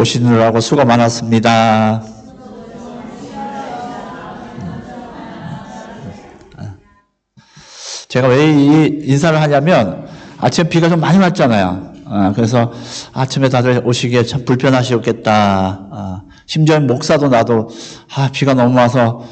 오시느라고 수고 많았습니다. 제가 왜 이 인사를 하냐면 아침에 비가 좀 많이 왔잖아요. 그래서 아침에 다들 오시기에 참 불편하시겠다. 심지어 목사도 나도 비가 너무 와서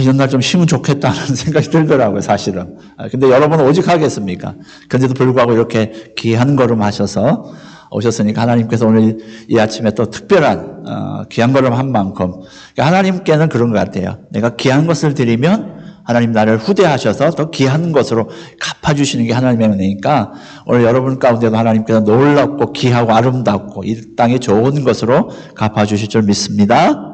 이런 날 좀 쉬면 좋겠다는 생각이 들더라고요, 사실은. 근데 여러분은 오직 하겠습니까? 그런데도 불구하고 이렇게 귀한 걸음 하셔서 오셨으니까 하나님께서 오늘 이 아침에 또 특별한 귀한 걸음 한 만큼, 하나님께는 그런 것 같아요. 내가 귀한 것을 드리면 하나님 나를 후대하셔서 더 귀한 것으로 갚아주시는 게 하나님의 은혜니까 오늘 여러분 가운데도 하나님께서 놀랍고 귀하고 아름답고 이 땅에 좋은 것으로 갚아주실 줄 믿습니다.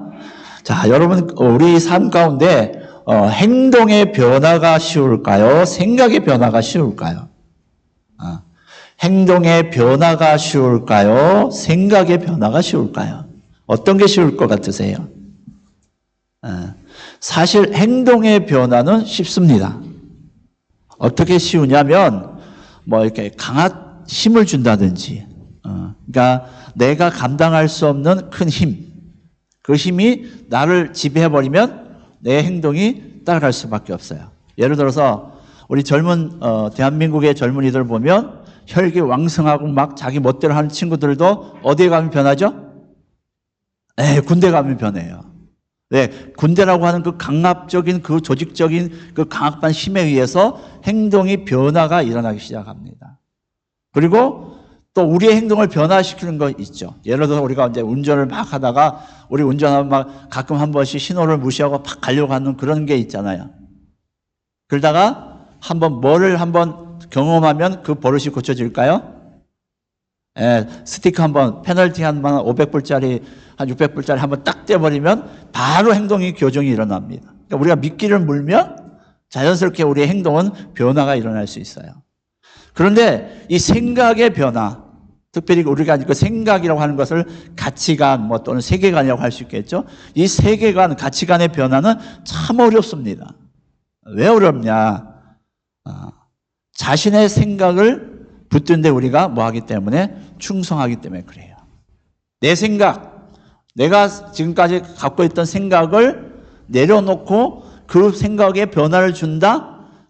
자, 여러분, 우리 삶 가운데 행동의 변화가 쉬울까요? 생각의 변화가 쉬울까요? 행동의 변화가 쉬울까요? 생각의 변화가 쉬울까요? 어떤 게 쉬울 것 같으세요? 사실 행동의 변화는 쉽습니다. 어떻게 쉬우냐면 이렇게 강한 힘을 준다든지, 그러니까 내가 감당할 수 없는 큰 힘, 그 힘이 나를 지배해버리면 내 행동이 따라갈 수밖에 없어요. 예를 들어서 우리 젊은 대한민국의 젊은이들 보면 혈기 왕성하고 막 자기 멋대로 하는 친구들도 어디에 가면 변하죠? 군대 가면 변해요. 네, 군대라고 하는 그 강압적인 그 조직적인 그 강압한 힘에 의해서 행동이 변화가 일어나기 시작합니다. 그리고 또 우리의 행동을 변화시키는 거 있죠. 예를 들어서 우리가 이제 운전을 막 하다가 우리 운전하면 막 가끔 한 번씩 신호를 무시하고 팍 가려고 하는 그런 게 있잖아요. 그러다가 뭐를 한번 경험하면 그 버릇이 고쳐질까요? 스티커 페널티 한 500불짜리, 한 600불짜리 한번 딱 떼버리면 바로 행동이 교정이 일어납니다. 그러니까 우리가 미끼를 물면 자연스럽게 우리의 행동은 변화가 일어날 수 있어요. 그런데 이 생각의 변화, 특별히 우리가 그 생각이라고 하는 것을 가치관 또는 세계관이라고 할 수 있겠죠. 이 세계관, 가치관의 변화는 참 어렵습니다. 왜 어렵냐? 자신의 생각을 붙드는데 우리가 하기 때문에 충성하기 때문에 그래요. 내 생각, 내가 지금까지 갖고 있던 생각을 내려놓고 그 생각에 변화를 준다?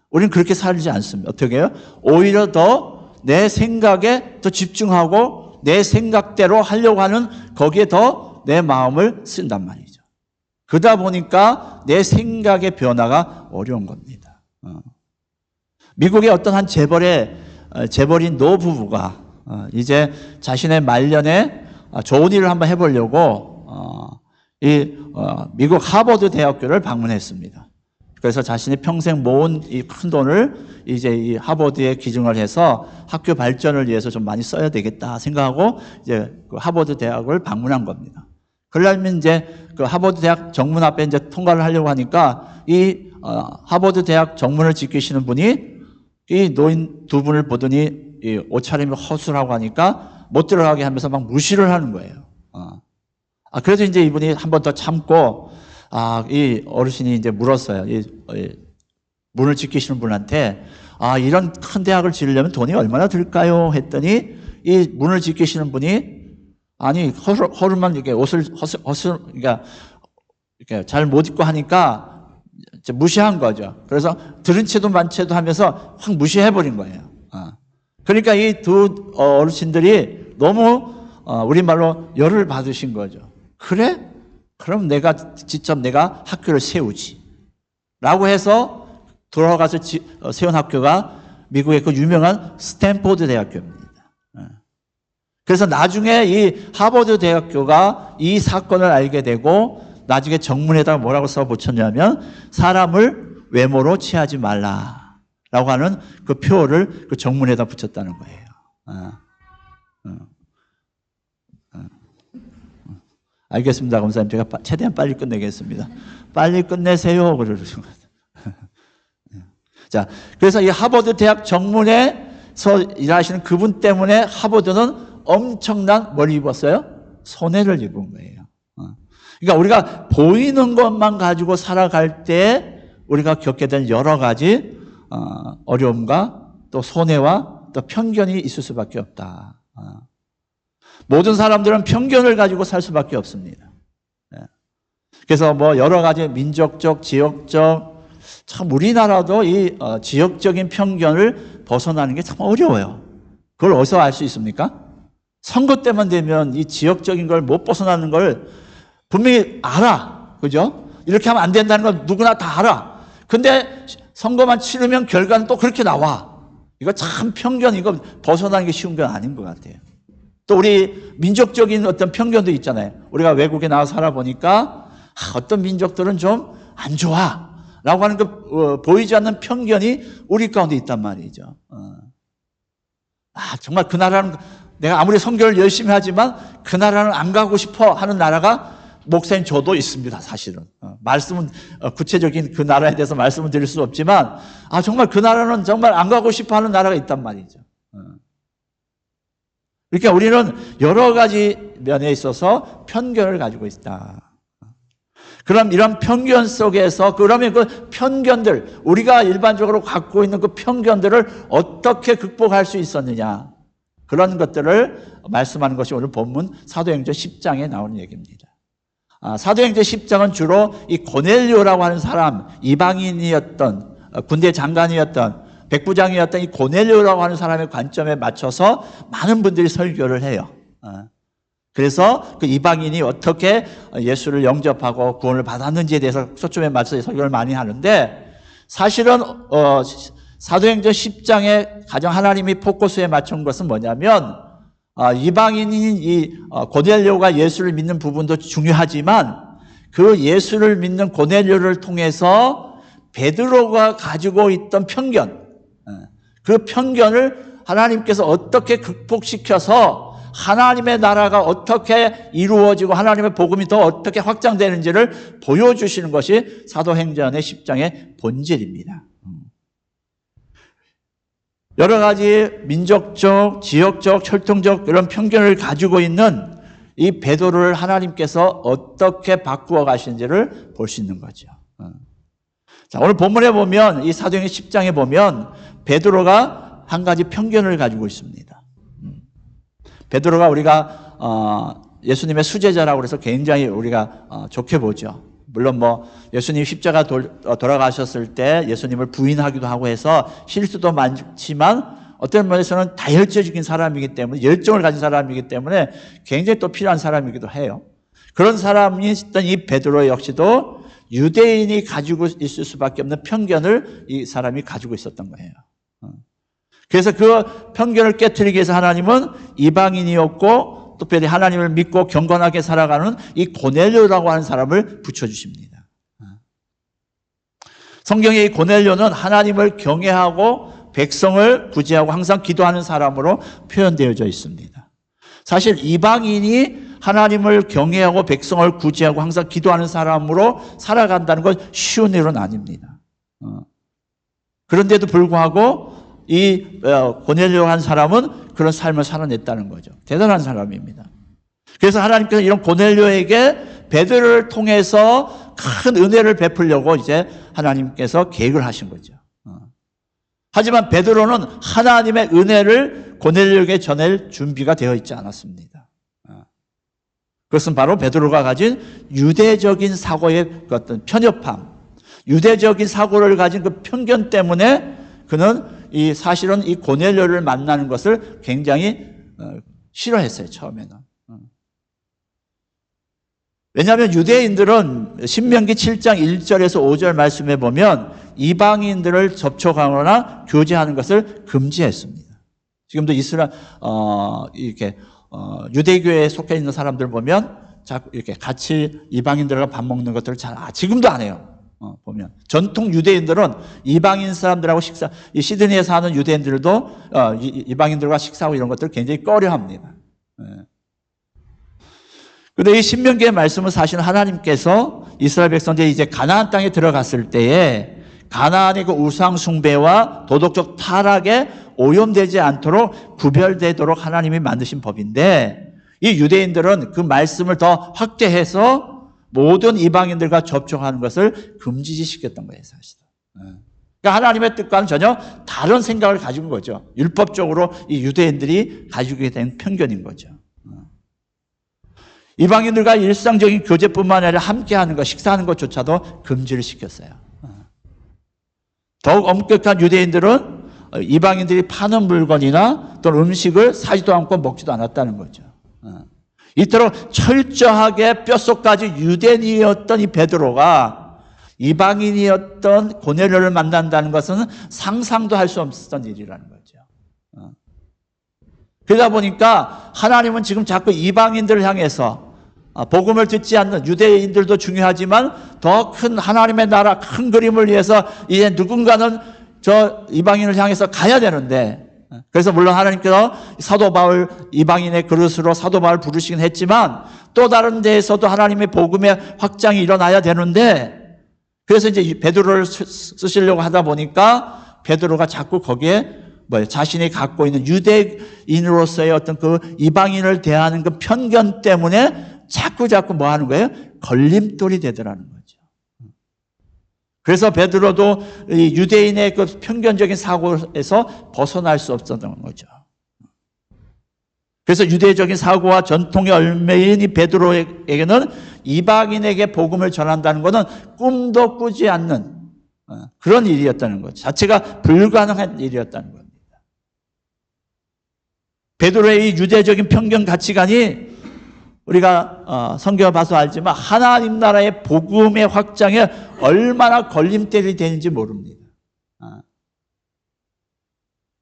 우리는 그렇게 살지 않습니다. 어떻게 해요? 오히려 더 내 생각에 더 집중하고 내 생각대로 하려고 하는 거기에 더 내 마음을 쓴단 말이죠. 그러다 보니까 내 생각의 변화가 어려운 겁니다. 미국의 어떤 한 재벌인 노부부가 이제 자신의 말년에 좋은 일을 한번 해보려고 미국 하버드 대학교를 방문했습니다. 그래서 자신이 평생 모은 이 큰 돈을 이제 이 하버드에 기증을 해서 학교 발전을 위해서 좀 많이 써야 되겠다 생각하고 이제 그 하버드 대학을 방문한 겁니다. 그러려면 이제 그 하버드 대학 정문 앞에 이제 통과를 하려고 하니까 이 하버드 대학 정문을 지키시는 분이 이 노인 두 분을 보더니 이 옷차림이 허술하고 하니까 못 들어가게 하면서 막 무시를 하는 거예요. 그래서 이제 이분이 한 번 더 참고 이 어르신이 이제 물었어요. 이 문을 지키시는 분한테 이런 큰 대학을 지으려면 돈이 얼마나 들까요? 했더니 이 문을 지키시는 분이 허름한 이렇게 옷을 그러니까 이렇게 잘 못 입고 하니까 무시한 거죠. 그래서 들은 채도 만 채도 하면서 확 무시해버린 거예요. 그러니까 이 두 어르신들이 너무 우리말로 열을 받으신 거죠. 그래? 그럼 직접 내가 학교를 세우지. 라고 해서 돌아가서 세운 학교가 미국의 그 유명한 스탠포드 대학교입니다. 그래서 나중에 이 하버드 대학교가 이 사건을 알게 되고 나중에 정문에다가 뭐라고 써붙였냐면 사람을 외모로 취하지 말라라고 하는 그 표를 그 정문에다 붙였다는 거예요. 알겠습니다, 검사님. 제가 최대한 빨리 끝내겠습니다. 빨리 끝내세요. 그러시는 거예요. 자, 그래서 이 하버드 대학 정문에서 일하시는 그분 때문에 하버드는 엄청난 뭘 입었어요? 손해를 입은 거예요. 그러니까 우리가 보이는 것만 가지고 살아갈 때 우리가 겪게 된 여러 가지 어려움과 또 손해와 또 편견이 있을 수밖에 없다. 모든 사람들은 편견을 가지고 살 수밖에 없습니다. 그래서 뭐 여러 가지 민족적, 지역적, 참 우리나라도 이 지역적인 편견을 벗어나는 게 참 어려워요. 그걸 어디서 알 수 있습니까? 선거 때만 되면 이 지역적인 걸 못 벗어나는 걸 분명히 알아. 그죠? 이렇게 하면 안 된다는 건 누구나 다 알아. 근데 선거만 치르면 결과는 또 그렇게 나와. 이거 참 편견, 이거 벗어나는 게 쉬운 건 아닌 것 같아요. 또 우리 민족적인 어떤 편견도 있잖아요. 우리가 외국에 나와서 살아보니까 어떤 민족들은 좀 안 좋아 라고 하는 그 보이지 않는 편견이 우리 가운데 있단 말이죠. 정말 그 나라는 내가 아무리 선교를 열심히 하지만 그 나라는 안 가고 싶어 하는 나라가 목사인 저도 있습니다. 사실은 말씀은 구체적인 그 나라에 대해서 말씀을 드릴 수 없지만 정말 그 나라는 정말 안 가고 싶어 하는 나라가 있단 말이죠. 그러니까 우리는 여러 가지 면에 있어서 편견을 가지고 있다. 그럼 이런 편견 속에서 그러면 그 편견들, 우리가 일반적으로 갖고 있는 그 편견들을 어떻게 극복할 수 있었느냐, 그런 것들을 말씀하는 것이 오늘 본문 사도행전 10장에 나오는 얘기입니다. 사도행전 10장은 주로 이 고넬료라고 하는 사람, 이방인이었던 군대 장관이었던 백부장이었던 이 고넬료라고 하는 사람의 관점에 맞춰서 많은 분들이 설교를 해요. 그래서 그 이방인이 어떻게 예수를 영접하고 구원을 받았는지에 대해서 초점에 맞춰서 설교를 많이 하는데, 사실은 사도행전 10장에 가장 하나님이 포커스에 맞춘 것은 뭐냐면, 이방인인 이 고넬료가 예수를 믿는 부분도 중요하지만 그 예수를 믿는 고넬료를 통해서 베드로가 가지고 있던 편견, 그 편견을 하나님께서 어떻게 극복시켜서 하나님의 나라가 어떻게 이루어지고 하나님의 복음이 더 어떻게 확장되는지를 보여주시는 것이 사도행전의 10장의 본질입니다. 여러 가지 민족적, 지역적, 혈통적 이런 편견을 가지고 있는 이 베드로를 하나님께서 어떻게 바꾸어 가시는지를 볼 수 있는 거죠. 자, 오늘 본문에 보면, 이 사도행전 10장에 보면 베드로가 한 가지 편견을 가지고 있습니다. 베드로가 우리가 예수님의 수제자라고 해서 굉장히 우리가 좋게 보죠. 물론 뭐 예수님 십자가 돌아가셨을 때 예수님을 부인하기도 하고 해서 실수도 많지만 어떤 면에서는 다혈질적인 사람이기 때문에, 열정을 가진 사람이기 때문에 굉장히 또 필요한 사람이기도 해요. 그런 사람이 있던 이 베드로 역시도 유대인이 가지고 있을 수밖에 없는 편견을 이 사람이 가지고 있었던 거예요. 그래서 그 편견을 깨트리기 위해서 하나님은 이방인이었고 특별히 하나님을 믿고 경건하게 살아가는 이 고넬료라고 하는 사람을 붙여주십니다. 성경의 이 고넬료는 하나님을 경외하고 백성을 구제하고 항상 기도하는 사람으로 표현되어져 있습니다. 사실 이방인이 하나님을 경외하고 백성을 구제하고 항상 기도하는 사람으로 살아간다는 건 쉬운 일은 아닙니다. 그런데도 불구하고 이 고넬료 한 사람은 그런 삶을 살아냈다는 거죠. 대단한 사람입니다. 그래서 하나님께서 이런 고넬료에게 베드로를 통해서 큰 은혜를 베풀려고 이제 하나님께서 계획을 하신 거죠. 하지만 베드로는 하나님의 은혜를 고넬료에게 전할 준비가 되어 있지 않았습니다. 그것은 바로 베드로가 가진 유대적인 사고의 어떤 편협함, 유대적인 사고를 가진 그 편견 때문에 그는 사실은 이 고넬료를 만나는 것을 굉장히 싫어했어요, 처음에는. 왜냐하면 유대인들은 신명기 7장 1절에서 5절 말씀에 보면 이방인들을 접촉하거나 교제하는 것을 금지했습니다. 지금도 유대교회에 속해 있는 사람들 보면 자꾸 이렇게 같이 이방인들과 밥 먹는 것들을 지금도 안 해요. 보면 전통 유대인들은 이방인 사람들하고 이 시드니에 사는 유대인들도 이방인들과 식사하고 이런 것들을 굉장히 꺼려합니다. 그런데 이 신명기의 말씀은 사실 하나님께서 이스라엘 백성들이 이제 가나안 땅에 들어갔을 때에 가나안의 그 우상 숭배와 도덕적 타락에 오염되지 않도록 구별되도록 하나님이 만드신 법인데, 이 유대인들은 그 말씀을 더 확대해서 모든 이방인들과 접촉하는 것을 금지시켰던 거예요, 사실. 그러니까 하나님의 뜻과는 전혀 다른 생각을 가진 거죠. 율법적으로 이 유대인들이 가지게 된 편견인 거죠. 이방인들과 일상적인 교제뿐만 아니라 함께하는 것, 식사하는 것조차도 금지를 시켰어요. 더욱 엄격한 유대인들은 이방인들이 파는 물건이나 또는 음식을 사지도 않고 먹지도 않았다는 거죠. 이토록 철저하게 뼛속까지 유대인이었던 이 베드로가 이방인이었던 고넬료를 만난다는 것은 상상도 할 수 없었던 일이라는 거죠. 그러다 보니까 하나님은 지금 자꾸 이방인들을 향해서 복음을 듣지 않는 유대인들도 중요하지만 더 큰 하나님의 나라 큰 그림을 위해서 이제 누군가는 저 이방인을 향해서 가야 되는데, 그래서 물론 하나님께서 사도 바울 이방인의 그릇으로 사도 바울 부르시긴 했지만 또 다른 데에서도 하나님의 복음의 확장이 일어나야 되는데, 그래서 이제 베드로를 쓰시려고 하다 보니까 베드로가 자꾸 거기에 자신이 갖고 있는 유대인으로서의 어떤 그 이방인을 대하는 그 편견 때문에 자꾸 뭐 하는 거예요? 걸림돌이 되더라는 거죠. 그래서 베드로도 이 유대인의 그 편견적인 사고에서 벗어날 수 없었던 거죠. 그래서 유대적인 사고와 전통의 얼매인 이 베드로에게는 이방인에게 복음을 전한다는 것은 꿈도 꾸지 않는 그런 일이었다는 거죠. 자체가 불가능한 일이었다는 겁니다. 베드로의 이 유대적인 편견 가치관이 우리가 성경을 봐서 알지만 하나님 나라의 복음의 확장에 얼마나 걸림돌이 되는지 모릅니다.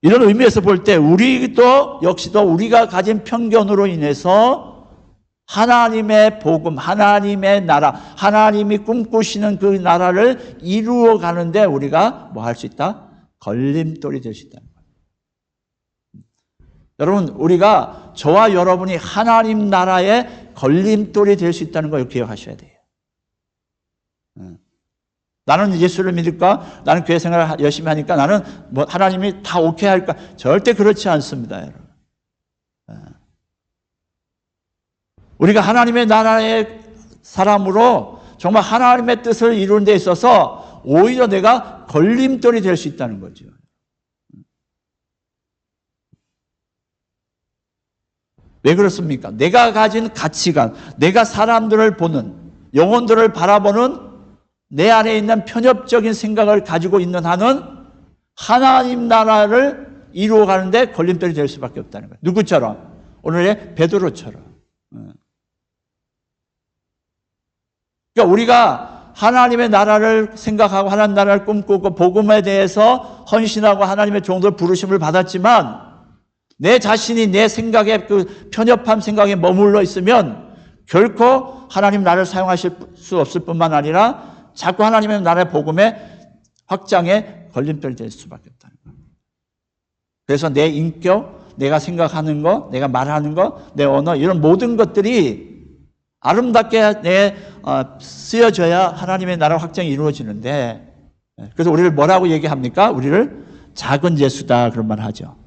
이런 의미에서 볼 때 우리도 역시도 우리가 가진 편견으로 인해서 하나님의 복음, 하나님의 나라, 하나님이 꿈꾸시는 그 나라를 이루어 가는데 우리가 뭐 할 수 있다? 걸림돌이 될 수 있다. 여러분, 우리가 저와 여러분이 하나님 나라의 걸림돌이 될 수 있다는 걸 기억하셔야 돼요. 나는 예수를 믿을까? 나는 교회 생활을 열심히 하니까 나는 뭐 하나님이 다 오케이 할까? 절대 그렇지 않습니다, 여러분. 우리가 하나님의 나라의 사람으로 정말 하나님의 뜻을 이루는 데 있어서 오히려 내가 걸림돌이 될 수 있다는 거죠. 왜 그렇습니까? 내가 가진 가치관, 내가 사람들을 보는, 영혼들을 바라보는 내 안에 있는 편협적인 생각을 가지고 있는 한은 하나님 나라를 이루어가는데 걸림돌이 될 수밖에 없다는 거예요. 누구처럼? 오늘의 베드로처럼. 그러니까 우리가 하나님의 나라를 생각하고 하나님 나라를 꿈꾸고 복음에 대해서 헌신하고 하나님의 종들 부르심을 받았지만 내 자신이 내 생각에 그 편협한 생각에 머물러 있으면 결코 하나님 나라를 사용하실 수 없을 뿐만 아니라 자꾸 하나님의 나라의 복음의 확장에 걸림돌이 될 수밖에 없다는 거예요. 그래서 내 인격, 내가 생각하는 거, 내가 말하는 거, 내 언어 이런 모든 것들이 아름답게 쓰여져야 하나님의 나라 확장이 이루어지는데, 그래서 우리를 뭐라고 얘기합니까? 우리를 작은 예수다 그런 말 하죠.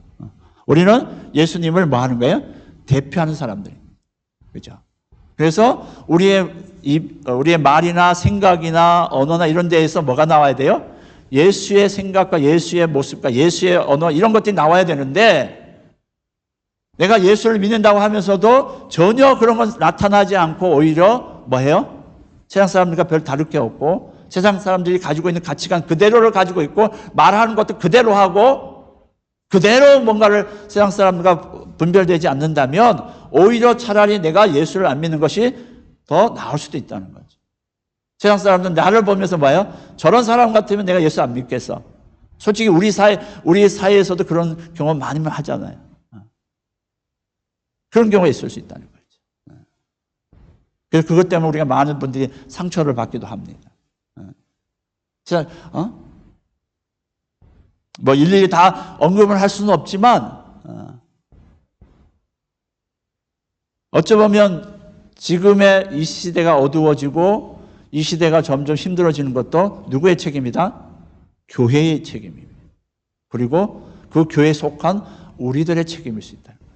우리는 예수님을 뭐 하는 거예요? 대표하는 사람들입니다. 그렇죠? 그래서 우리의 말이나 생각이나 언어나 이런 데에서 뭐가 나와야 돼요? 예수의 생각과 예수의 모습과 예수의 언어 이런 것들이 나와야 되는데 내가 예수를 믿는다고 하면서도 전혀 그런 건 나타나지 않고 오히려 뭐 해요? 세상 사람들과 별 다를 게 없고 세상 사람들이 가지고 있는 가치관 그대로를 가지고 있고 말하는 것도 그대로 하고 그대로 뭔가를 세상 사람들과 분별되지 않는다면 오히려 차라리 내가 예수를 안 믿는 것이 더 나을 수도 있다는 거죠. 세상 사람들은 나를 보면서 봐요. 저런 사람 같으면 내가 예수 안 믿겠어. 솔직히 우리 사회에서도 그런 경험 많이 하잖아요. 그런 경우가 있을 수 있다는 거죠. 그래서 그것 때문에 우리가 많은 분들이 상처를 받기도 합니다. 뭐 일일이 다 언급을 할 수는 없지만 어찌 보면 지금의 이 시대가 어두워지고 이 시대가 점점 힘들어지는 것도 누구의 책임이다? 교회의 책임입니다. 그리고 그 교회에 속한 우리들의 책임일 수 있다는 거예요.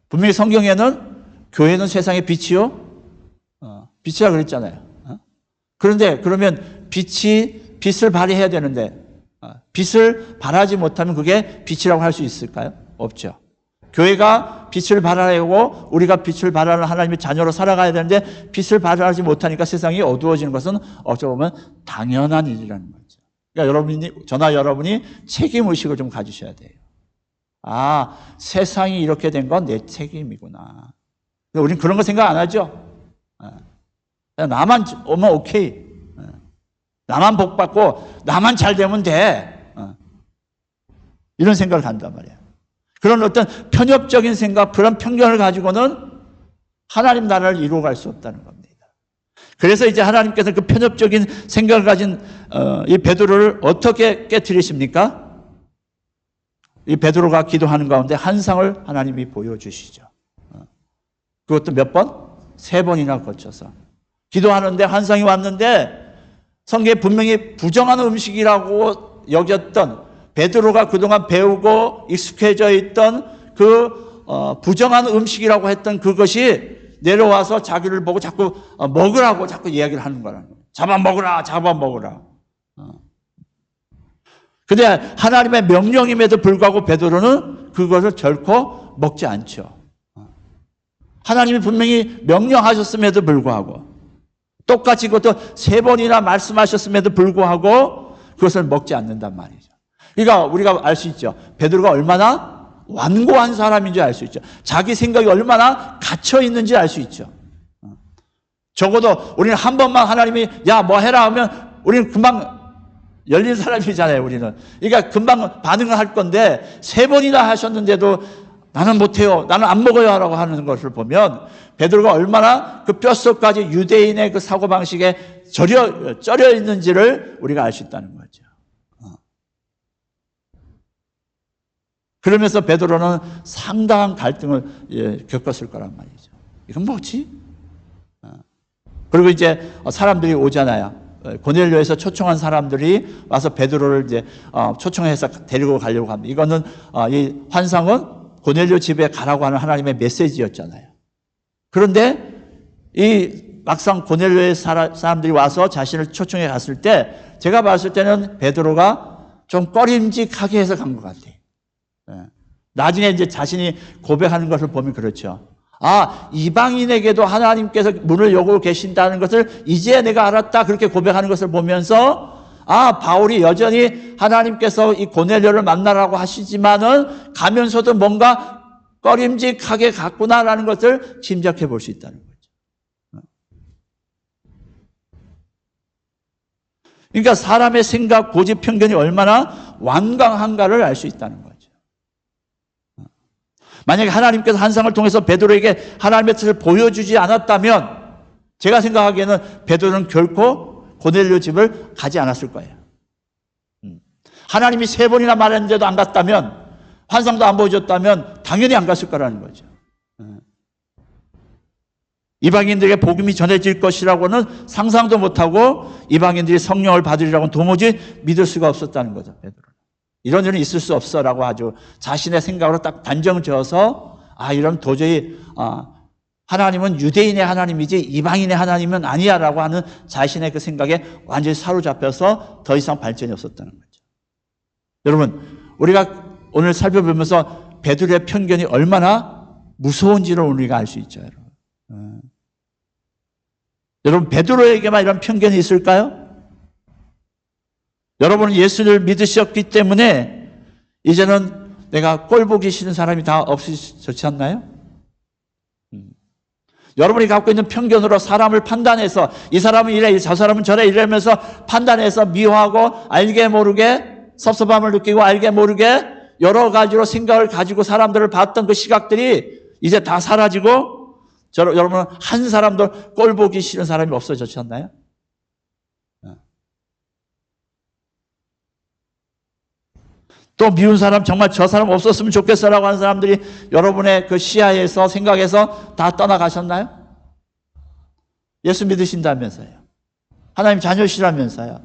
분명히 성경에는 교회는 세상의 빛이요? 빛이라 그랬잖아요. 그런데 그러면 빛을 발휘해야 되는데 빛을 발하지 못하면 그게 빛이라고 할 수 있을까요? 없죠. 교회가 빛을 발하려고 우리가 빛을 발하는 하나님의 자녀로 살아가야 되는데 빛을 발하지 못하니까 세상이 어두워지는 것은 어찌 보면 당연한 일이라는 거죠. 그러니까 저나 여러분이 책임의식을 좀 가지셔야 돼요. 아, 세상이 이렇게 된 건 내 책임이구나. 우린 그런 거 생각 안 하죠. 그냥 나만 오면 오케이. 나만 복 받고 나만 잘 되면 돼. 이런 생각을 한단 말이에요. 그런 어떤 편협적인 생각, 그런 편견을 가지고는 하나님 나라를 이루어갈 수 없다는 겁니다. 그래서 이제 하나님께서 그 편협적인 생각을 가진 이 베드로를 어떻게 깨트리십니까? 이 베드로가 기도하는 가운데 환상을 하나님이 보여주시죠. 그것도 몇 번? 3번이나 거쳐서. 기도하는데 환상이 왔는데 성경에 분명히 부정한 음식이라고 여겼던 베드로가 그동안 배우고 익숙해져 있던 그 부정한 음식이라고 했던 그것이 내려와서 자기를 보고 자꾸 먹으라고 자꾸 이야기를 하는 거라는 거예요. 잡아먹으라, 잡아먹으라. 근데 하나님의 명령임에도 불구하고 베드로는 그것을 결코 먹지 않죠. 하나님이 분명히 명령하셨음에도 불구하고 똑같이 그것도 3번이나 말씀하셨음에도 불구하고 그것을 먹지 않는단 말이죠. 그러니까 우리가 알 수 있죠. 베드로가 얼마나 완고한 사람인지 알 수 있죠. 자기 생각이 얼마나 갇혀 있는지 알 수 있죠. 적어도 우리는 한 번만 하나님이 야, 뭐 해라 하면 우리는 금방 열린 사람이잖아요, 우리는. 그러니까 금방 반응을 할 건데 3번이나 하셨는데도 나는 못해요, 나는 안 먹어요 라고 하는 것을 보면 베드로가 얼마나 그 뼛속까지 유대인의 그 사고방식에 쩔여 있는지를 우리가 알 수 있다는 거죠. 그러면서 베드로는 상당한 갈등을 겪었을 거란 말이죠. 이건 뭐지? 그리고 이제 사람들이 오잖아요. 고넬료에서 초청한 사람들이 와서 베드로를 이제 초청해서 데리고 가려고 합니다. 이거는 이 환상은 고넬료 집에 가라고 하는 하나님의 메시지였잖아요. 그런데 이 막상 고넬료의 사람들이 와서 자신을 초청해 갔을 때 제가 봤을 때는 베드로가 좀 꺼림직하게 해서 간 것 같아요. 나중에 이제 자신이 고백하는 것을 보면 그렇죠. 아, 이방인에게도 하나님께서 문을 열고 계신다는 것을 이제 내가 알았다. 그렇게 고백하는 것을 보면서 아, 바울이 여전히 하나님께서 이 고넬료를 만나라고 하시지만은 가면서도 뭔가 꺼림직하게 갔구나라는 것을 짐작해 볼 수 있다는 거죠. 그러니까 사람의 생각, 고집, 편견이 얼마나 완강한가를 알 수 있다는 거죠. 만약에 하나님께서 환상을 통해서 베드로에게 하나님의 뜻을 보여주지 않았다면 제가 생각하기에는 베드로는 결코 고넬료 집을 가지 않았을 거예요. 하나님이 3번이나 말했는데도 안 갔다면, 환상도 안 보여줬다면 당연히 안 갔을 거라는 거죠. 이방인들에게 복음이 전해질 것이라고는 상상도 못하고 이방인들이 성령을 받으리라고는 도무지 믿을 수가 없었다는 거죠. 베드로는. 이런 일은 있을 수 없어라고 아주 자신의 생각으로 딱 단정 지어서 아, 이런 도저히 하나님은 유대인의 하나님이지 이방인의 하나님은 아니야라고 하는 자신의 그 생각에 완전히 사로잡혀서 더 이상 발전이 없었다는 거죠. 여러분, 우리가 오늘 살펴보면서 베드로의 편견이 얼마나 무서운지를 우리가 알 수 있죠. 여러분, 베드로에게만 이런 편견이 있을까요? 여러분은 예수를 믿으셨기 때문에 이제는 내가 꼴 보기 싫은 사람이 다 없으셨지 않나요? 여러분이 갖고 있는 편견으로 사람을 판단해서 이 사람은 이래, 저 사람은 저래 이러면서 판단해서 미워하고 알게 모르게 섭섭함을 느끼고 알게 모르게 여러 가지로 생각을 가지고 사람들을 봤던 그 시각들이 이제 다 사라지고 여러분은 한 사람도 꼴 보기 싫은 사람이 없어졌지 않나요? 또 미운 사람, 정말 저 사람 없었으면 좋겠어라고 하는 사람들이 여러분의 그 시야에서 생각에서 다 떠나가셨나요? 예수 믿으신다면서요. 하나님 자녀시라면서요.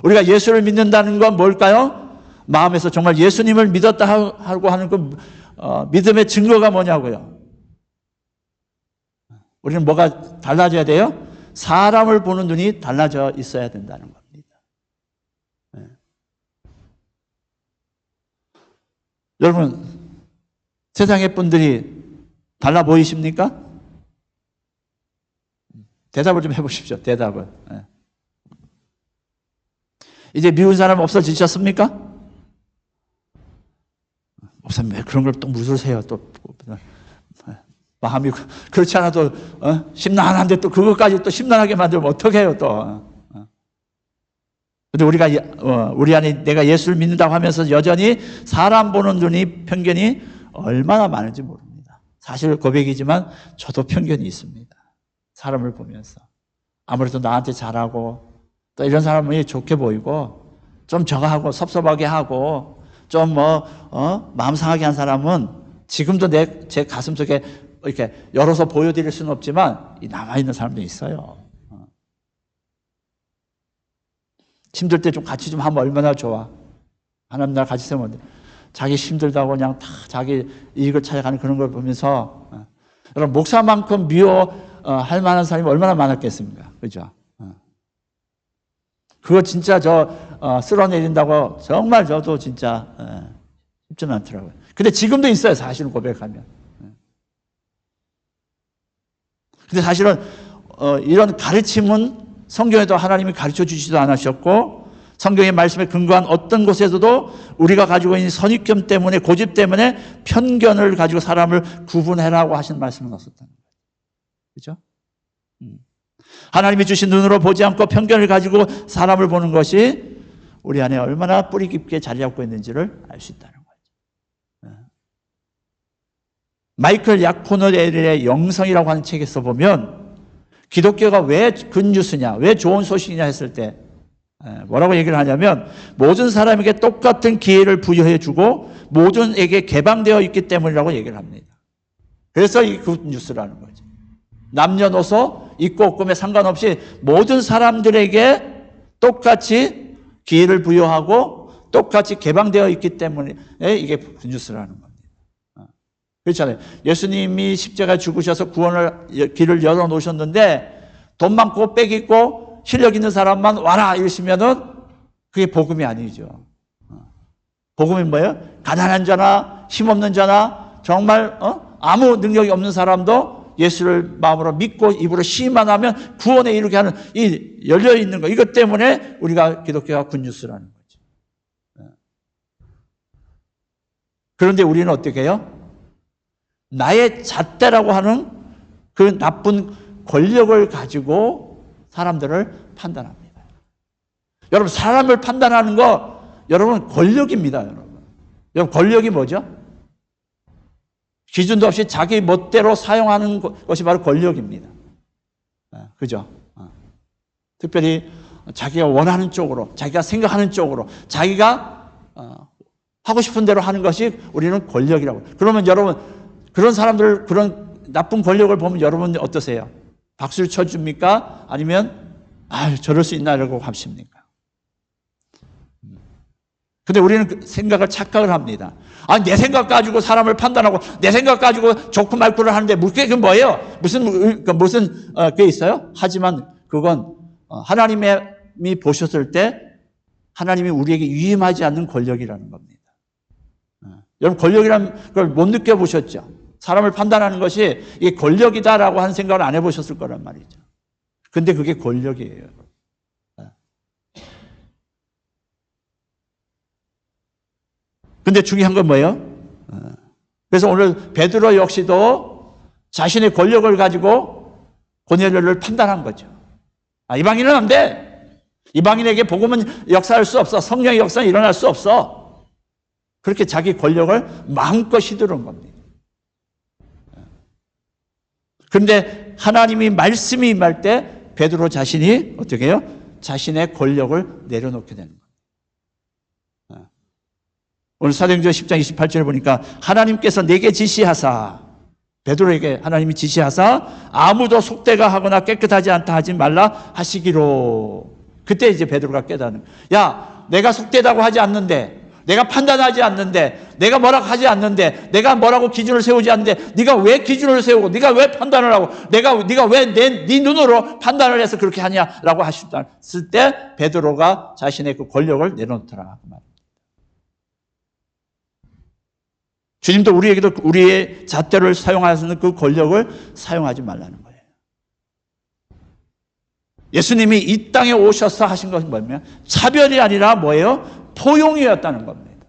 우리가 예수를 믿는다는 건 뭘까요? 마음에서 정말 예수님을 믿었다 하고 하는 그 믿음의 증거가 뭐냐고요. 우리는 뭐가 달라져야 돼요? 사람을 보는 눈이 달라져 있어야 된다는 겁니다. 여러분, 세상의 분들이 달라 보이십니까? 대답을 좀 해보십시오. 대답을. 네. 이제 미운 사람 없어지셨습니까? 목사님 왜 그런 걸 또 무술세요? 또 마음이 그렇지 않아도 심란한데 또 그것까지 또 심란하게 만들면 어떡해요 또. 근데 우리가 우리 안에 내가 예수를 믿는다고 하면서 여전히 사람 보는 눈이 편견이 얼마나 많은지 모릅니다. 사실 고백이지만 저도 편견이 있습니다. 사람을 보면서 아무래도 나한테 잘하고 또 이런 사람이 좋게 보이고 좀 저거 하고 섭섭하게 하고 좀 마음 상하게 한 사람은 지금도 제 가슴속에 이렇게 열어서 보여드릴 수는 없지만 남아있는 사람도 있어요. 힘들 때 좀 같이 좀 하면 얼마나 좋아. 하나님 나라 같이 세우면 자기 힘들다고 그냥 다 자기 이익을 찾아가는 그런 걸 보면서 여러분 목사만큼 미워할 만한 사람이 얼마나 많았겠습니까? 그죠? 그거 진짜 쓸어내린다고 정말 저도 진짜 쉽지는 않더라고요. 근데 지금도 있어요. 사실은 고백하면. 근데 사실은 이런 가르침은 성경에도 하나님이 가르쳐 주시지도 않으셨고 성경의 말씀에 근거한 어떤 곳에서도 우리가 가지고 있는 선입견 때문에 고집 때문에 편견을 가지고 사람을 구분해라고 하신 말씀은 없었다는 거예요. 그렇죠? 하나님이 주신 눈으로 보지 않고 편견을 가지고 사람을 보는 것이 우리 안에 얼마나 뿌리 깊게 자리 잡고 있는지를 알 수 있다는 거죠. 마이클 야코노엘의 영성이라고 하는 책에서 보면 기독교가 왜 굿뉴스냐, 왜 좋은 소식이냐 했을 때 뭐라고 얘기를 하냐면 모든 사람에게 똑같은 기회를 부여해 주고 모든에게 개방되어 있기 때문이라고 얘기를 합니다. 그래서 이 굿뉴스라는 거죠. 남녀노소 있고 없고에 상관없이 모든 사람들에게 똑같이 기회를 부여하고 똑같이 개방되어 있기 때문에 이게 굿뉴스라는 겁니다. 그렇잖아요. 예수님이 십자가에 죽으셔서 구원을 길을 열어놓으셨는데 돈 많고 빽 있고 실력 있는 사람만 와라 이러시면은 그게 복음이 아니죠. 복음이 뭐예요? 가난한 자나 힘없는 자나 정말 아무 능력이 없는 사람도 예수를 마음으로 믿고 입으로 시인만 하면 구원에 이르게 하는 이 열려있는 거 이것 때문에 우리가 기독교가 굿뉴스라는 거죠. 그런데 우리는 어떻게 해요? 나의 잣대라고 하는 그 나쁜 권력을 가지고 사람들을 판단합니다. 여러분 사람을 판단하는 거 여러분 권력입니다. 여러분 권력이 뭐죠? 기준도 없이 자기 멋대로 사용하는 것이 바로 권력입니다. 그죠? 특별히 자기가 원하는 쪽으로 자기가 생각하는 쪽으로 자기가 하고 싶은 대로 하는 것이 우리는 권력이라고. 그러면 여러분 그런 사람들 그런 나쁜 권력을 보면 여러분 어떠세요? 박수를 쳐줍니까? 아니면 저럴 수 있나 이러고 하십니까? 근데 우리는 생각을 착각을 합니다. 내 생각 가지고 사람을 판단하고 내 생각 가지고 좋고 말고를 하는데 그게 뭐예요? 무슨 게 있어요? 하지만 그건 하나님이 보셨을 때 하나님이 우리에게 위임하지 않는 권력이라는 겁니다. 여러분 권력이라는 걸 못 느껴보셨죠? 사람을 판단하는 것이 이게 권력이다라고 하는 생각을 안 해보셨을 거란 말이죠. 근데 그게 권력이에요. 근데 중요한 건 뭐예요? 그래서 오늘 베드로 역시도 자신의 권력을 가지고 고넬료를 판단한 거죠. 이방인은 안 돼. 이방인에게 복음은 역사할 수 없어. 성령의 역사는 일어날 수 없어. 그렇게 자기 권력을 마음껏 휘두른 겁니다. 그런데 하나님이 말씀이 임할 때 베드로 자신이 어떻게 해요? 자신의 권력을 내려놓게 되는 거예요. 오늘 사도행전 10장 28절에 보니까 하나님께서 내게 지시하사 베드로에게 하나님이 지시하사 아무도 속되가 하거나 깨끗하지 않다 하지 말라 하시기로. 그때 이제 베드로가 깨닫는 거예요. 야, 내가 속되다고 하지 않는데 내가 판단하지 않는데 내가 뭐라고 하지 않는데 내가 뭐라고 기준을 세우지 않는데 네가 왜 기준을 세우고 네가 왜 판단을 하고 네가 왜 네 눈으로 판단을 해서 그렇게 하냐라고 하셨을 때 베드로가 자신의 그 권력을 내놓더라 그 말입니다. 주님도 우리에게도 우리의 잣대를 사용하는 그 권력을 사용하지 말라는 거예요. 예수님이 이 땅에 오셔서 하신 것은 뭐냐면 차별이 아니라 뭐예요? 포용이었다는 겁니다.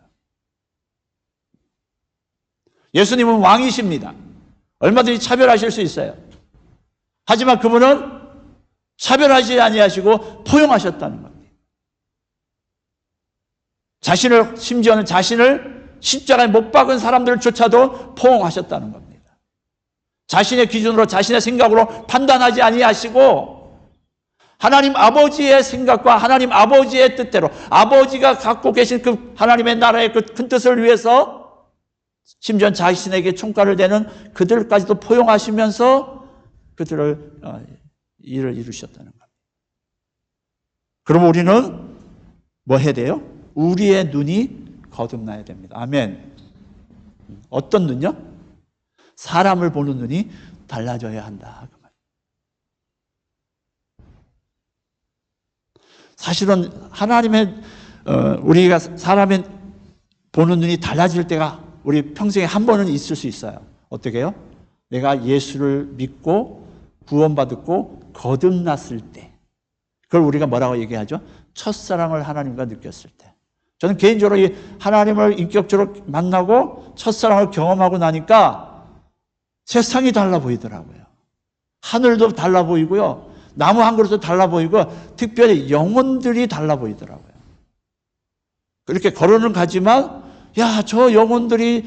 예수님은 왕이십니다. 얼마든지 차별하실 수 있어요. 하지만 그분은 차별하지 아니하시고 포용하셨다는 겁니다. 심지어는 자신을 십자가에 못 박은 사람들조차도 포용하셨다는 겁니다. 자신의 기준으로 자신의 생각으로 판단하지 아니하시고 하나님 아버지의 생각과 하나님 아버지의 뜻대로 아버지가 갖고 계신 그 하나님의 나라의 그 큰 뜻을 위해서 심지어 자신에게 총가를 대는 그들까지도 포용하시면서 그들을 일을 이루셨다는 겁니다. 그럼 우리는 뭐 해야 돼요? 우리의 눈이 거듭나야 됩니다. 아멘. 어떤 눈요? 사람을 보는 눈이 달라져야 한다. 사실은 하나님의 우리가 사람의 보는 눈이 달라질 때가 우리 평생에 한 번은 있을 수 있어요. 어떻게 해요? 내가 예수를 믿고 구원받았고 거듭났을 때, 그걸 우리가 뭐라고 얘기하죠? 첫사랑을 하나님과 느꼈을 때. 저는 개인적으로 이 하나님을 인격적으로 만나고 첫사랑을 경험하고 나니까 세상이 달라 보이더라고요. 하늘도 달라 보이고요. 나무 한 그릇도 달라 보이고 특별히 영혼들이 달라 보이더라고요. 그렇게 걸어는 가지만 야, 저 영혼들이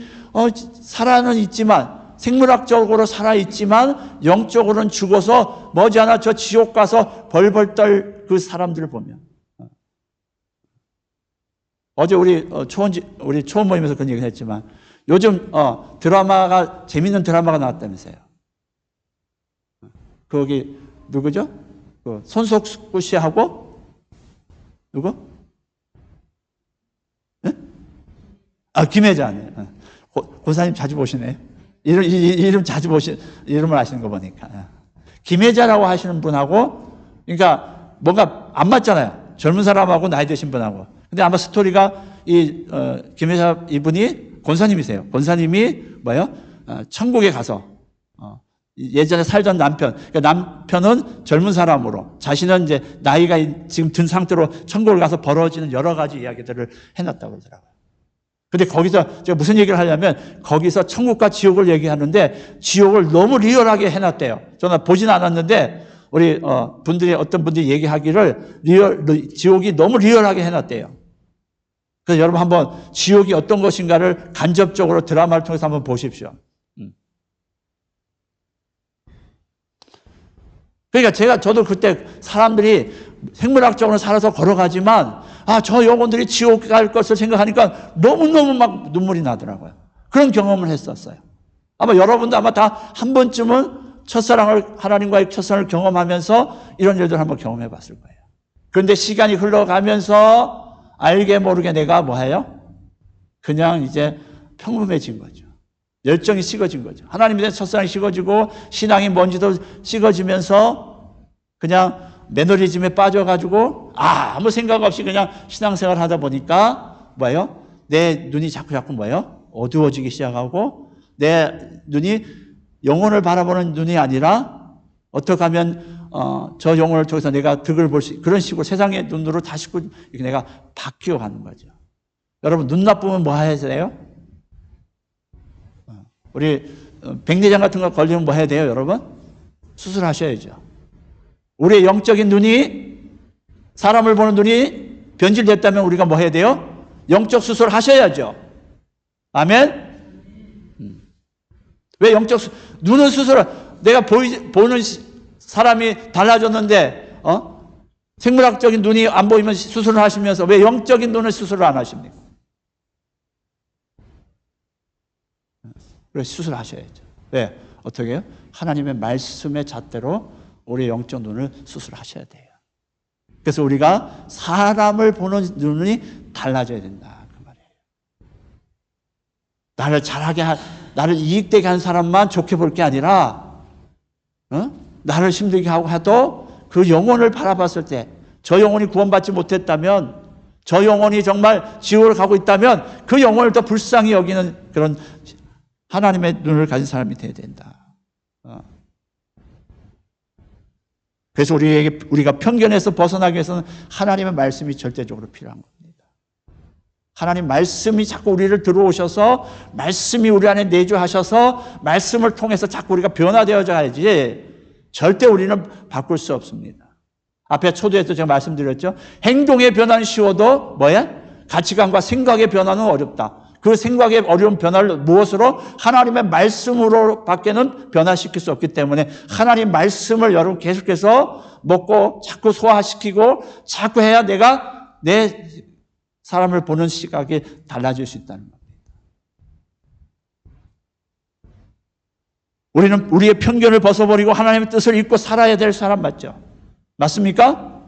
살아는 있지만 생물학적으로 살아있지만 영적으로는 죽어서 머지않아 저 지옥 가서 벌벌 떨 그 사람들을 보면 어제 우리 초원 모임에서 그런 얘기를 했지만 요즘 드라마가 재밌는 드라마가 나왔다면서요. 거기 누구죠? 그 손석구 씨하고 누구? 네? 김혜자. 고사님 자주 보시네요. 이름 자주 이름을 아시는 거 보니까. 김혜자라고 하시는 분하고, 그러니까 뭔가 안 맞잖아요. 젊은 사람하고 나이 드신 분하고. 근데 아마 스토리가 김혜자 이분이 권사님이세요. 권사님이 뭐예요? 천국에 가서, 예전에 살던 남편, 그러니까 남편은 젊은 사람으로, 자신은 이제 나이가 지금 든 상태로 천국을 가서 벌어지는 여러 가지 이야기들을 해놨다고 그러더라고요. 근데 거기서 제가 무슨 얘기를 하냐면 거기서 천국과 지옥을 얘기하는데 지옥을 너무 리얼하게 해놨대요. 저는 보진 않았는데 우리 어떤 분들이 얘기하기를 지옥이 너무 리얼하게 해놨대요. 그래서 여러분 한번 지옥이 어떤 것인가를 간접적으로 드라마를 통해서 한번 보십시오. 그러니까 저도 그때 사람들이 생물학적으로 살아서 걸어가지만 저 영혼들이 지옥 갈 것을 생각하니까 너무너무 막 눈물이 나더라고요. 그런 경험을 했었어요. 아마 여러분도 아마 다 한 번쯤은 하나님과의 첫사랑을 경험하면서 이런 일들을 한번 경험해 봤을 거예요. 그런데 시간이 흘러가면서 알게 모르게 내가 뭐예요? 그냥 이제 평범해진 거죠. 열정이 식어진 거죠. 하나님에 대한 첫사랑이 식어지고 신앙이 뭔지도 식어지면서 그냥 매너리즘에 빠져가지고 아무 생각 없이 그냥 신앙생활을 하다 보니까 뭐예요? 내 눈이 자꾸 뭐예요? 어두워지기 시작하고 내 눈이 영혼을 바라보는 눈이 아니라 어떻게 하면 저 영혼을 통해서 내가 득을 볼 수 그런 식으로 세상의 눈으로 다시 이렇게 내가 바뀌어 가는 거죠. 여러분 눈 나쁘면 뭐 해야 돼요? 우리 백내장 같은 거 걸리면 뭐 해야 돼요, 여러분? 수술하셔야죠. 우리의 영적인 눈이 사람을 보는 눈이 변질됐다면 우리가 뭐 해야 돼요? 영적 수술 하셔야죠. 아멘? 왜 눈은 내가 보는 사람이 달라졌는데 생물학적인 눈이 안 보이면 수술을 하시면서 왜 영적인 눈을 수술을 안 하십니까? 그래서 수술하셔야죠. 왜? 어떻게 해요? 하나님의 말씀의 잣대로 우리의 영적 눈을 수술하셔야 돼요. 그래서 우리가 사람을 보는 눈이 달라져야 된다. 그 말이에요. 나를 이익되게 하는 사람만 좋게 볼 게 아니라, 나를 힘들게 하고 해도 그 영혼을 바라봤을 때, 저 영혼이 구원받지 못했다면, 저 영혼이 정말 지옥을 가고 있다면, 그 영혼을 더 불쌍히 여기는 그런 하나님의 눈을 가진 사람이 되어야 된다. 그래서 우리가 편견에서 벗어나기 위해서는 하나님의 말씀이 절대적으로 필요한 겁니다. 하나님 말씀이 자꾸 우리를 들어오셔서 말씀이 우리 안에 내주하셔서 말씀을 통해서 자꾸 우리가 변화되어져야지 절대 우리는 바꿀 수 없습니다. 앞에 초두에서 제가 말씀드렸죠. 행동의 변화는 쉬워도 뭐야? 가치관과 생각의 변화는 어렵다. 그 생각의 어려운 변화를 무엇으로? 하나님의 말씀으로 밖에는 변화시킬 수 없기 때문에 하나님 말씀을 여러분 계속해서 먹고 자꾸 소화시키고 자꾸 해야 내가 내 사람을 보는 시각이 달라질 수 있다는 겁니다. 우리는 우리의 편견을 벗어버리고 하나님의 뜻을 잊고 살아야 될 사람 맞죠? 맞습니까?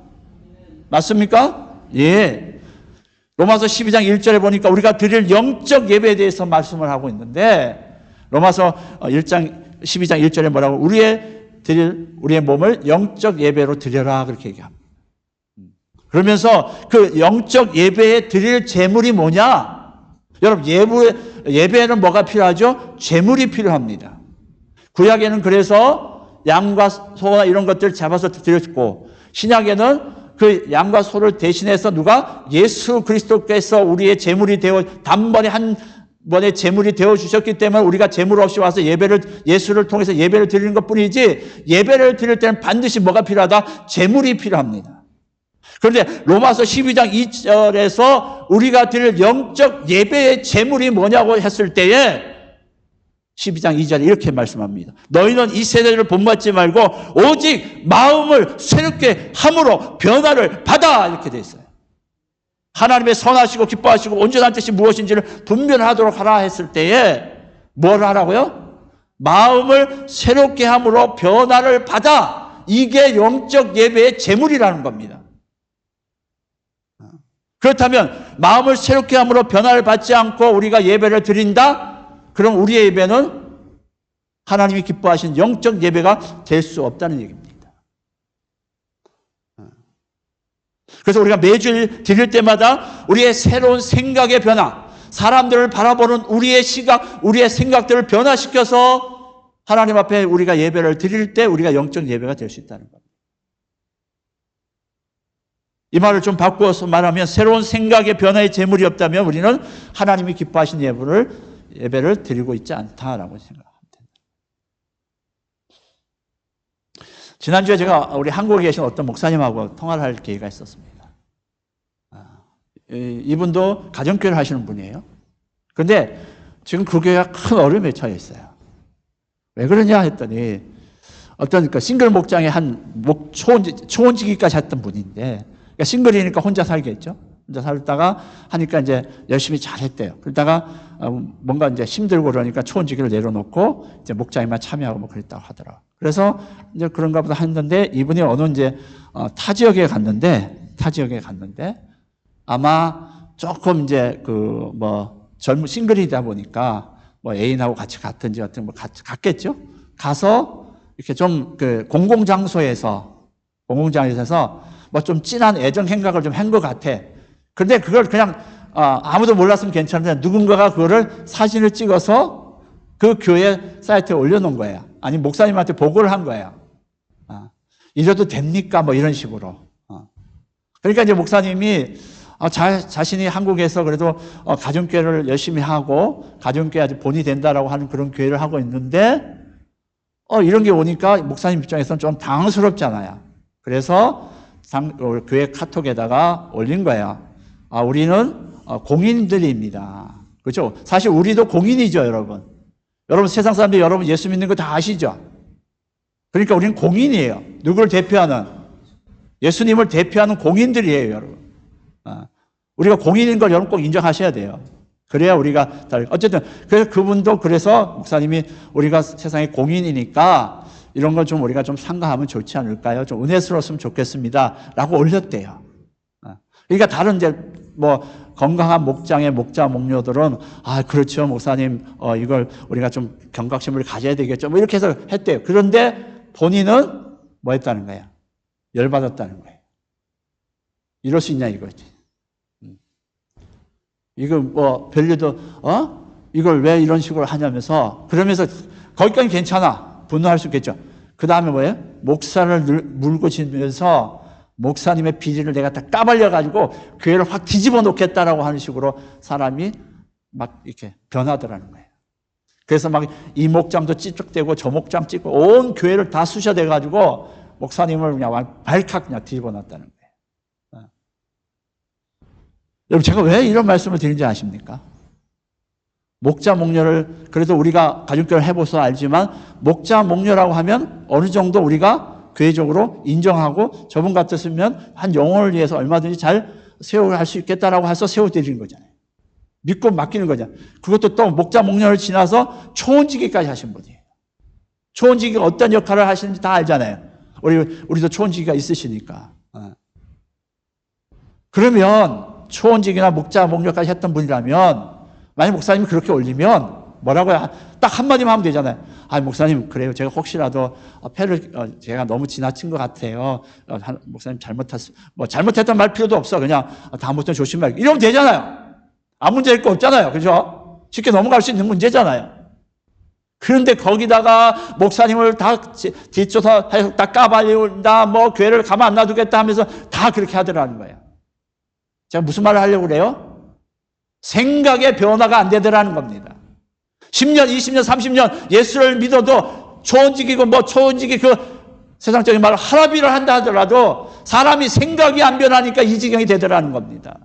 맞습니까? 예. 로마서 12장 1절에 보니까 우리가 드릴 영적 예배에 대해서 말씀을 하고 있는데 로마서 1장 12장 1절에 뭐라고? 우리의 몸을 영적 예배로 드려라 그렇게 얘기합니다. 그러면서 그 영적 예배에 드릴 제물이 뭐냐? 여러분 예배에는 뭐가 필요하죠? 제물이 필요합니다. 구약에는 그래서 양과 소나 이런 것들을 잡아서 드렸고 신약에는 그 양과 소를 대신해서 누가? 예수 그리스도께서 우리의 제물이 되어 단번에 한 번에 제물이 되어 주셨기 때문에 우리가 제물 없이 와서 예수를 통해서 예배를 드리는 것뿐이지 예배를 드릴 때는 반드시 뭐가 필요하다? 제물이 필요합니다. 그런데 로마서 12장 2절에서 우리가 드릴 영적 예배의 제물이 뭐냐고 했을 때에 12장 2절에 이렇게 말씀합니다. 너희는 이 세대를 본받지 말고 오직 마음을 새롭게 함으로 변화를 받아 이렇게 되어 있어요. 하나님의 선하시고 기뻐하시고 온전한 뜻이 무엇인지를 분별하도록 하라 했을 때에 뭘 하라고요? 마음을 새롭게 함으로 변화를 받아. 이게 영적 예배의 제물이라는 겁니다. 그렇다면 마음을 새롭게 함으로 변화를 받지 않고 우리가 예배를 드린다? 그럼 우리의 예배는 하나님이 기뻐하신 영적 예배가 될 수 없다는 얘기입니다. 그래서 우리가 매주 드릴 때마다 우리의 새로운 생각의 변화, 사람들을 바라보는 우리의 시각, 우리의 생각들을 변화시켜서 하나님 앞에 우리가 예배를 드릴 때 우리가 영적 예배가 될 수 있다는 겁니다. 이 말을 좀 바꾸어서 말하면 새로운 생각의 변화의 제물이 없다면 우리는 하나님이 기뻐하신 예배를 드리고 있지 않다라고 생각합니다. 지난주에 제가 우리 한국에 계신 어떤 목사님하고 통화를 할 기회가 있었습니다. 이분도 가정교회를 하시는 분이에요. 그런데 지금 그 교회가 큰 어려움에 처해 있어요. 왜 그러냐 했더니 어떤 싱글 목장의 한 초혼지기까지 했던 분인데 그러니까 싱글이니까 혼자 살겠죠. 혼자 살다가 하니까 이제 열심히 잘했대요. 그러다가 뭔가 이제 힘들고 그러니까 초혼지기를 내려놓고 이제 목장에만 참여하고 뭐 그랬다고 하더라고요. 그래서 이제 그런가 보다 했는데 이분이 어느 이제 타 지역에 갔는데 아마 조금 이제 그 뭐 젊은 싱글이다 보니까 뭐 애인하고 같이 갔든지 어떤 뭐 갔겠죠. 가서 이렇게 좀 그 공공장소에서 뭐 좀 진한 애정 행각을 좀 한 것 같아. 근데 그걸 그냥 아무도 몰랐으면 괜찮은데 누군가가 그거를 사진을 찍어서 그 교회 사이트에 올려놓은 거예요. 아니 목사님한테 보고를 한 거예요. 이래도 됩니까? 뭐 이런 식으로. 그러니까 이제 목사님이 자신이 한국에서 그래도 가정교회를 열심히 하고 가정교회 아주 본이 된다라고 하는 그런 교회를 하고 있는데 이런 게 오니까 목사님 입장에서는 좀 당황스럽잖아요. 그래서 교회 카톡에다가 올린 거예요. 우리는 공인들입니다. 그렇죠? 사실 우리도 공인이죠, 여러분. 여러분 세상 사람들이 여러분 예수 믿는 거 다 아시죠? 그러니까 우리는 공인이에요. 누구를 대표하는? 예수님을 대표하는 공인들이에요, 여러분. 우리가 공인인 걸 여러분 꼭 인정하셔야 돼요. 그래야 우리가 어쨌든 그래서 그분도 그래서 목사님이 우리가 세상의 공인이니까 이런 걸 좀 우리가 좀 삼가하면 좋지 않을까요? 좀 은혜스러웠으면 좋겠습니다라고 올렸대요. 그러니까 다른 이제 뭐 건강한 목장의 목자 목녀들은 그렇죠 목사님 이걸 우리가 좀 경각심을 가져야 되겠죠 뭐 이렇게 해서 했대요. 그런데 본인은 뭐 했다는 거야? 열받았다는 거예요. 이럴 수 있냐 이거지. 이거 뭐 별일도 이걸 왜 이런 식으로 하냐면서, 그러면서 거기까지 괜찮아. 분노할 수 있겠죠. 그 다음에 뭐예요? 목사를 물고 지면서 목사님의 비리를 내가 다 까발려가지고 교회를 확 뒤집어 놓겠다라고 하는 식으로 사람이 막 이렇게 변하더라는 거예요. 그래서 막 이 목장도 찌쩍대고 저 목장 찌고 온 교회를 다 쑤셔대가지고 목사님을 그냥 발칵 그냥 뒤집어 놨다는 거예요. 여러분, 제가 왜 이런 말씀을 드리는지 아십니까? 목자, 목녀를, 그래도 우리가 가족교회를 해봐서 알지만, 목자, 목녀라고 하면 어느 정도 우리가 교회적으로 인정하고 저분 같았으면 한 영혼을 위해서 얼마든지 잘 세워할 수 있겠다라고 해서 세워드리는 거잖아요. 믿고 맡기는 거잖아요. 그것도 또 목자, 목녀를 지나서 초혼지기까지 하신 분이에요. 초혼지기가 어떤 역할을 하시는지 다 알잖아요. 우리도 초혼지기가 있으시니까. 그러면 초혼지기나 목자, 목녀까지 했던 분이라면, 만약 목사님이 그렇게 올리면 뭐라고요? 딱 한마디만 하면 되잖아요. 아, 목사님, 그래요. 제가 혹시라도 제가 너무 지나친 것 같아요. 목사님 잘못했던 말 필요도 없어. 그냥 다음부터 조심하게. 이러면 되잖아요. 아무 문제일 거 없잖아요. 그죠? 쉽게 넘어갈 수 있는 문제잖아요. 그런데 거기다가 목사님을 다 뒤쫓아 다 까발린다, 뭐 교회를 가만 안 놔두겠다 하면서 다 그렇게 하더라는 거예요. 제가 무슨 말을 하려고 그래요? 생각의 변화가 안 되더라는 겁니다. 10년, 20년, 30년 예수를 믿어도 초혼지기고 뭐 초혼지기 그 세상적인 말을 하라비를 한다 하더라도 사람이 생각이 안 변하니까 이 지경이 되더라는 겁니다.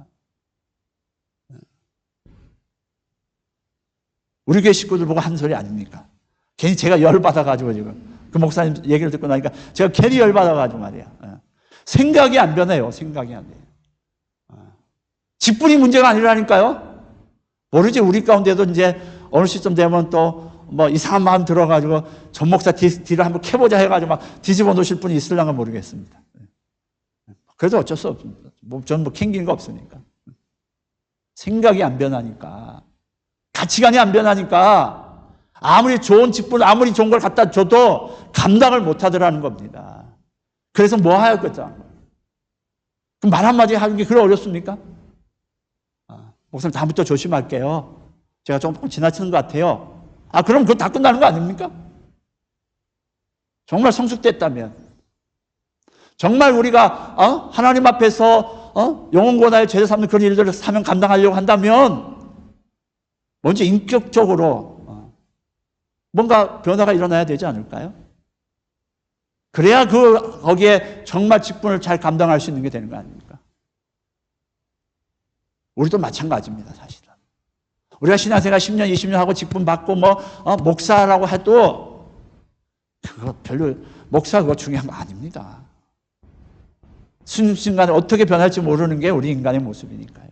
우리 교회 식구들 보고 한 소리 아닙니까? 괜히 제가 열받아가지고 지금 그 목사님 얘기를 듣고 나니까 제가 괜히 열받아가지고 말이야. 생각이 안 변해요. 생각이 안 돼요. 직분이 문제가 아니라니까요. 모르지, 우리 가운데도 이제 어느 시점 되면 또 뭐 이상한 마음 들어가지고 전 목사 뒤를 한번 캐보자 해가지고 막 뒤집어 놓으실 분이 있을랑가 모르겠습니다. 그래도 어쩔 수 없습니다. 저는 캥기는 거 없으니까. 생각이 안 변하니까, 가치관이 안 변하니까 아무리 좋은 직분, 아무리 좋은 걸 갖다 줘도 감당을 못 하더라는 겁니다. 그래서 뭐 하였겠죠? 그럼 말 한마디 하는 게 그래 어렵습니까? 목사님, 다음부터 조심할게요. 제가 조금 지나치는 것 같아요. 그럼 그거 다 끝나는 거 아닙니까? 정말 성숙됐다면, 정말 우리가 하나님 앞에서 영혼고나의 죄를 삼는 그런 일들을 사명 감당하려고 한다면 먼저 인격적으로 뭔가 변화가 일어나야 되지 않을까요? 그래야 거기에 정말 직분을 잘 감당할 수 있는 게 되는 거 아닙니까? 우리도 마찬가지입니다, 사실은. 우리가 신앙생활 10년, 20년 하고 직분 받고 목사라고 해도 그거 별로, 목사 그거 중요한 거 아닙니다. 순간에 어떻게 변할지 모르는 게 우리 인간의 모습이니까요.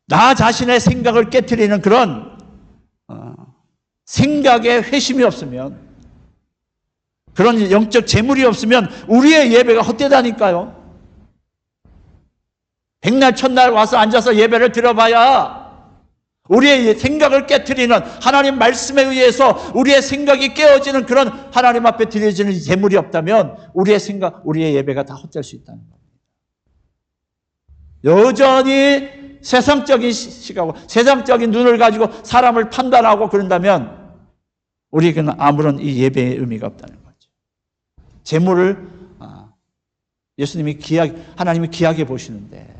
나 자신의 생각을 깨트리는 그런 생각에 회심이 없으면, 그런 영적 재물이 없으면 우리의 예배가 헛되다니까요. 백날 첫날 와서 앉아서 예배를 들어봐야 우리의 생각을 깨트리는, 하나님 말씀에 의해서 우리의 생각이 깨어지는 그런 하나님 앞에 드려지는 재물이 없다면 우리의 예배가 다 헛될 수 있다는 겁니다. 여전히 세상적인 시각으로, 세상적인 눈을 가지고 사람을 판단하고 그런다면 우리에게는 아무런 이 예배의 의미가 없다는 거죠. 재물을 예수님이 하나님이 귀하게 보시는데,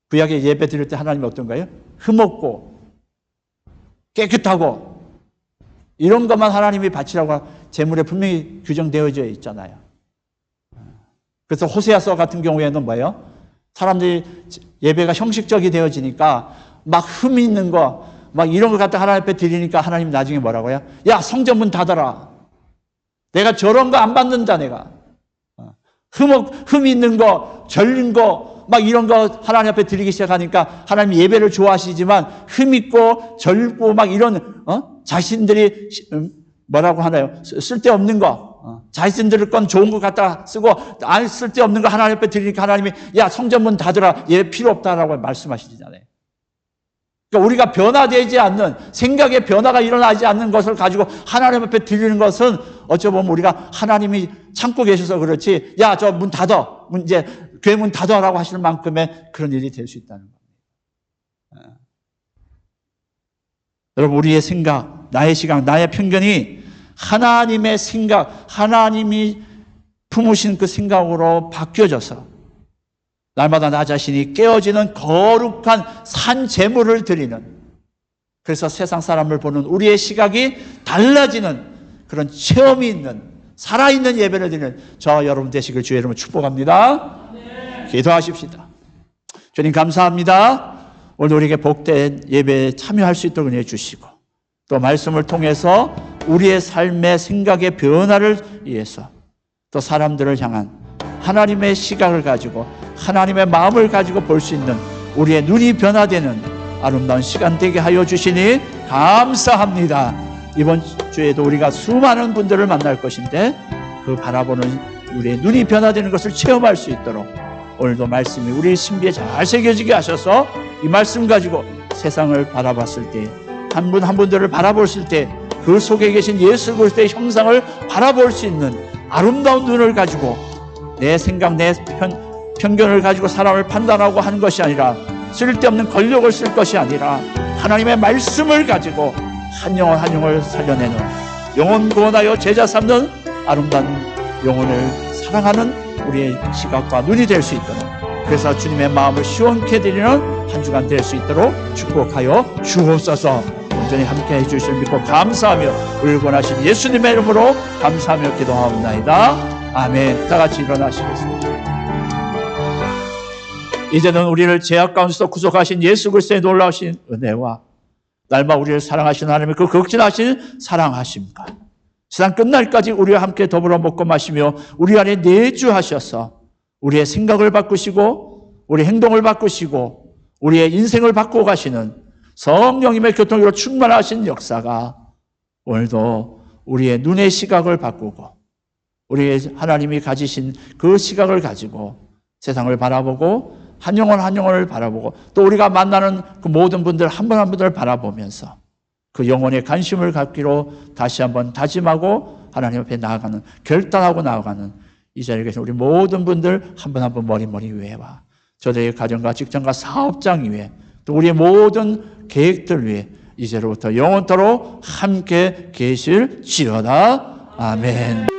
구약에 예배 드릴 때 하나님이 어떤가요? 흠없고 깨끗하고 이런 것만 하나님이 바치라고 재물에 분명히 규정되어져 있잖아요. 그래서 호세아서 같은 경우에는 뭐예요? 사람들이 예배가 형식적이 되어지니까 막 흠 있는 거, 막 이런 걸 갖다 하나님 앞에 드리니까 하나님이 나중에 뭐라고요? 야, 성전문 닫아라. 내가 저런 거 안 받는다, 내가. 흠 있는 거, 절린 거, 막 이런 거 하나님 앞에 드리기 시작하니까 하나님 예배를 좋아하시지만 흠 있고 절고 막 이런 자신들이 뭐라고 하나요? 쓸데없는 거, 자신들 건 좋은 거 갖다 쓰고 안 쓸데없는 거 하나님 앞에 드리니까 하나님이 야, 성전문 닫으라, 예배 필요 없다라고 말씀하시잖아요. 그러니까 우리가 변화되지 않는, 생각의 변화가 일어나지 않는 것을 가지고 하나님 앞에 드리는 것은 어쩌면 우리가 하나님이 참고 계셔서 그렇지, 야, 저 문 닫아, 이제 교회 문 닫아라고 하실 만큼의 그런 일이 될 수 있다는 겁니다. 여러분, 우리의 생각, 나의 시각, 나의 편견이 하나님의 생각, 하나님이 품으신 그 생각으로 바뀌어져서 날마다 나 자신이 깨어지는 거룩한 산 제물을 드리는, 그래서 세상 사람을 보는 우리의 시각이 달라지는 그런 체험이 있는, 살아있는 예배를 드리는 저 여러분 되시길 주의 이름으로 축복합니다. 네. 기도하십시다. 주님 감사합니다. 오늘 우리에게 복된 예배에 참여할 수 있도록 은혜 주시고, 또 말씀을 통해서 우리의 삶의 생각의 변화를 위해서 또 사람들을 향한 하나님의 시각을 가지고 하나님의 마음을 가지고 볼 수 있는 우리의 눈이 변화되는 아름다운 시간 되게 하여 주시니 감사합니다. 이번 주에도 우리가 수많은 분들을 만날 것인데 그 바라보는 우리의 눈이 변화되는 것을 체험할 수 있도록 오늘도 말씀이 우리 신비에 잘 새겨지게 하셔서 이 말씀 가지고 세상을 바라봤을 때, 한 분 한 분들을 바라봤을 때 그 속에 계신 예수 그리스도의 형상을 바라볼 수 있는 아름다운 눈을 가지고 내 생각, 내 편견을 가지고 사람을 판단하고 하는 것이 아니라, 쓸데없는 권력을 쓸 것이 아니라 하나님의 말씀을 가지고 한 영혼 한 영혼을 살려내는, 영혼 구원하여 제자 삼는 아름다운 영혼을 사랑하는 우리의 시각과 눈이 될 수 있도록, 그래서 주님의 마음을 시원케 드리는 한 주간 될 수 있도록 축복하여 주옵소서. 온전히 함께 해주실 믿고 감사하며 우리를 권하신 예수님의 이름으로 감사하며 기도하옵나이다. 아멘. 다 같이 일어나시겠습니다. 이제는 우리를 죄악 가운데서 구속하신 예수 그리스도의 놀라우신 은혜와 날마다 우리를 사랑하시는 하나님의 그 극진하신 사랑하심과 세상 끝날까지 우리와 함께 더불어 먹고 마시며 우리 안에 내주하셔서 우리의 생각을 바꾸시고 우리의 행동을 바꾸시고 우리의 인생을 바꾸어 가시는 성령님의 교통으로 충만하신 역사가 오늘도 우리의 눈의 시각을 바꾸고 우리의 하나님이 가지신 그 시각을 가지고 세상을 바라보고 한 영혼 한 영혼을 바라보고 또 우리가 만나는 그 모든 분들 한 분 한 분을 바라보면서 그 영혼의 관심을 갖기로 다시 한번 다짐하고 하나님 앞에 나아가는, 결단하고 나아가는 이 자리에 계신 우리 모든 분들 한 분 한 분 머리 위에와 저들의 가정과 직장과 사업장 위에 또 우리의 모든 계획들 위해 이제로부터 영원토록 함께 계실지어다. 아멘.